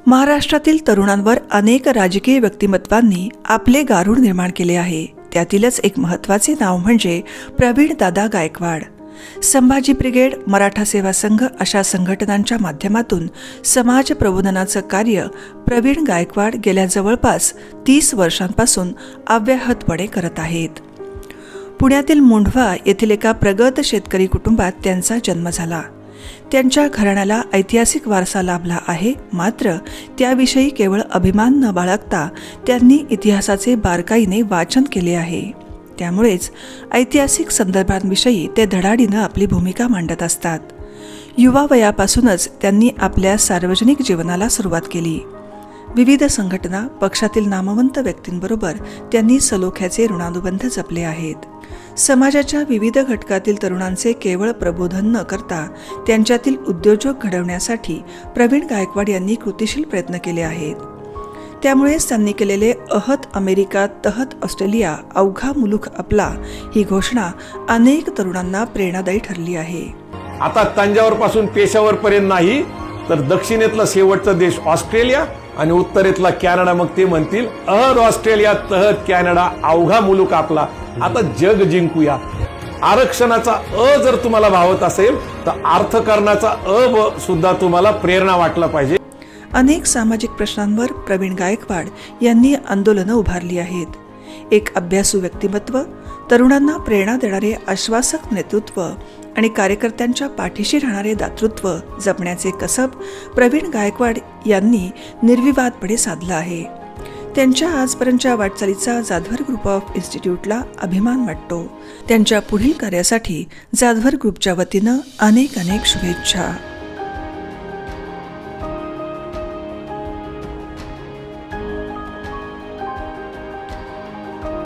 महाराष्ट्रातील तरुणांवर अनेक राजकीय व्यक्तिमत्वांनी आपले गारूड निर्माण केले आहे। त्यातीलच एक महत्त्वाचे नाव म्हणजे प्रवीण दादा गायकवाड। संभाजी ब्रिगेड, मराठा सेवा संघ अशा संघटनांच्या माध्यमातून समाज प्रबोधनाचं कार्य प्रवीण गायकवाड गेल्या जवळपास 30 वर्षांपासून अव्याहतपणे करत आहेत। पुण्यातील मुंढवा येथील एका प्रगत शेतकरी कुटुंबात त्यांचा जन्म झाला। त्यांच्या घराण्याला ऐतिहासिक वारसा लाभला आहे, मात्र त्याविषयी केवळ अभिमान न बाळगता त्यांनी इतिहासाचे बारकाईने वाचन केले आहे। त्यामुळेच ऐतिहासिक संदर्भांविषयी ते धडाडीनं आपली भूमिका मांडत असतात। युवा वयापासूनच त्यांनी आपल्या सार्वजनिक जीवनाला सुरुवात केली। विविध संघटना, पक्षातील नामवंत व्यक्तींबरोबर त्यांनी सलोख्याचे ऋणानुबंध जपले आहेत। समाजाच्या विविध घटकातील तरुणांचे केवळ प्रबोधन न करता त्यांच्यातील उद्योजक घडवण्यासाठी प्रवीण गायकवाड यांनी कृतिशील प्रयत्न केले आहेत। त्यामुळेच त्यांनी केलेले अहत अमेरिका तहत ऑस्ट्रेलिया अवघा मुलूक आपला ही घोषणा अनेक तरुणांना प्रेरणादायी ठरली आहे। आता तंजावर पासून पेशावर पर्यंत नाही तर दक्षिणेतला शेवटचा देश ऑस्ट्रेलिया आणि उत्तरेतला कॅनडा, मग ते म्हणतील अहद ऑस्ट्रेलिया तहत कॅनडा अवघा मुलूक आपला, आता जग जिंकूया। आरक्षणाचा अ जर तुम्हाला भावत असेल तर अर्थकारणाचा अ सुद्धा तुम्हाला प्रेरणा वाटला पाहिजे। अनेक सामाजिक प्रश्नांवर प्रवीण गायकवाड यांनी आंदोलनं उभारली आहेत। एक अभ्यासू व्यक्तिमत्व, तरुणांना प्रेरणा देणारे आश्वासक नेतृत्व आणि कार्यकर्त्यांच्या पाठीशी राहणारे दातृत्व जपण्याचे कसब प्रवीण गायकवाड यांनी निर्विवादपणे साधलं आहे। त्यांच्या आजपर्यंतच्या वाटचालीचा जाधवर ग्रुप ऑफ इन्स्टिट्यूटला अभिमान वाटतो। त्यांच्या पुढील कार्यासाठी जाधवर ग्रुपच्या वतीनं अनेक शुभेच्छा।